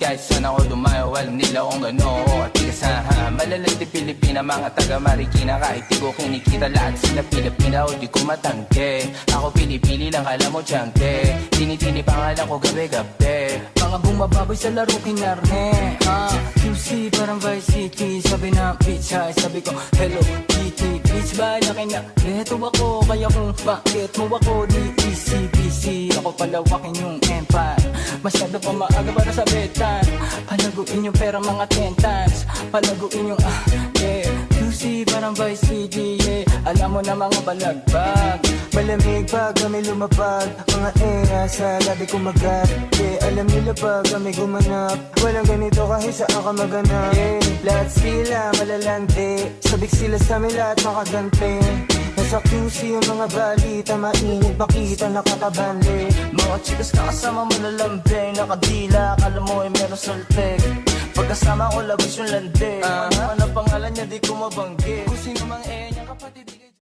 Kahit saan ako dumayo, alam nila kung gano'n at tigasahan. Malalandi Pilipina, mga taga Marikina. Kahit di ko kinikita, lahat sila Pilipina o di ko matangke. Ako pili-pili lang, alam mo tiyangke. Tinitini pangalan ko gabi-gabi. Mga bumababoy sa laro kinarne QC parang Vice City. Sabi na bitch hi, sabi ko hello kitty. Bitch ba laki na reto ako. Kaya kung bakit mo ako di easy busy. Ako palawakin yung empire. Masyado pa maaga para sa betan. Palaguin yung pera mga 10 times. Palaguin yung yeah. QC parang Vice City yeah. Alam mo na mga balagbag. Malamig pag kami lumapag. Mga sa labi kumagat. Yeah, alam nila pag kami gumanap. Walang ganito kahit saan ka maganap. Yeah, lahat sila malalandi. Sabik sila sa amin lahat makagante. Nasa QC yung mga balita. Mainit makita nakakabali. Mga chikas na kasama mo lalambing. Nakadila, akala mo ay meron saltek. Pagkasama ko labis yung lande. Ano pangalan niya di ko mabanggit. Kung sino mang niyang kapatid.